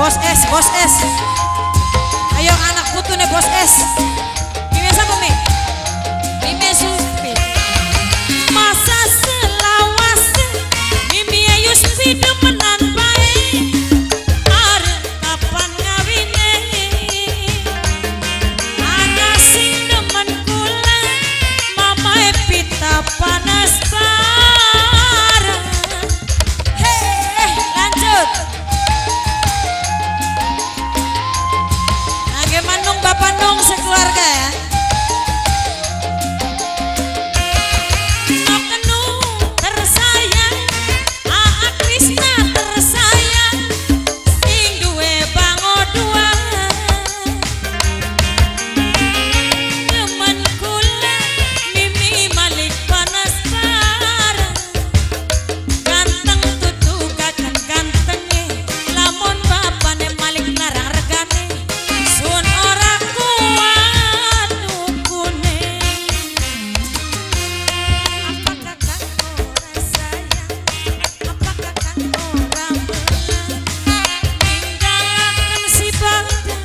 Bos es. Ayo anak putune bos es. Mimi siapa Mi? Mimi Supi. Masa selawase Mimi ayu Supi demenan bae. Are kapan ngawine? Ana sing demen kula mama pita panas bareng. Lanjut. Manung Bapak Nung sekeluarga ya. Nung tersayang, Aa Krisna tersayang, sing duwe bango dua. Temen kula Mimi Malik panas bareng. Ganteng tutu kakan gantenge, lamun bapane Malik narang regane. Sun ora kuat ukune. Apakah kang ora sayang? Apakah kang ora menang? Ninggalaken si bangga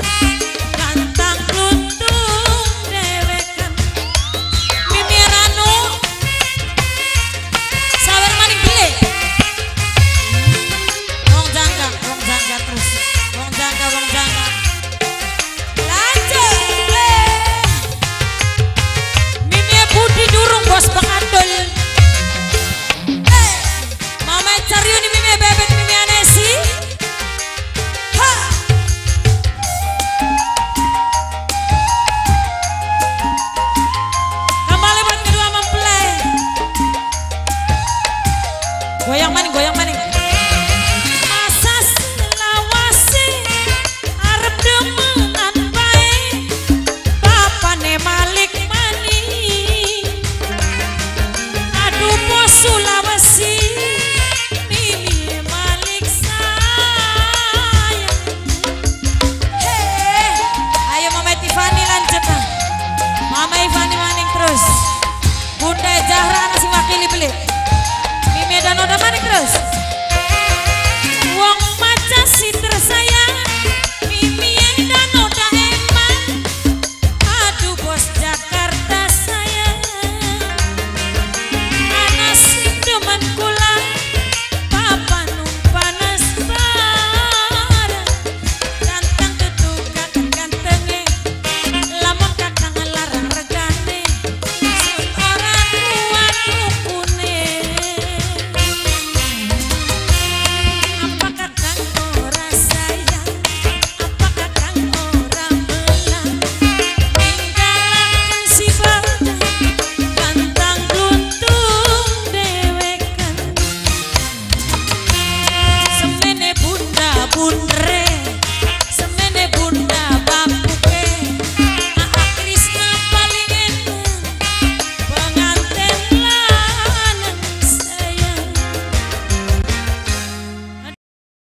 gantang runtung dewekan. Mimi Ranu sawer maning beli. Wong jangka terus. Wong jangka. Mimi Budi durung bos pengadol. Mama Cariuni Mimi bebek Mimi Anesi. Ha. Kembali buat kedua mempelai. Goyang maning. Masa selawase arep demenan bae. Bapane Malik maning. Aduh bos Sulawesi Mimi Malik sayang. Ayo Mama Tiffany lanjut ah. Mama Ivani maning terus. Bunda Zahra nasi wakili beli. Mimi dan Oda maning terus. Wong maca si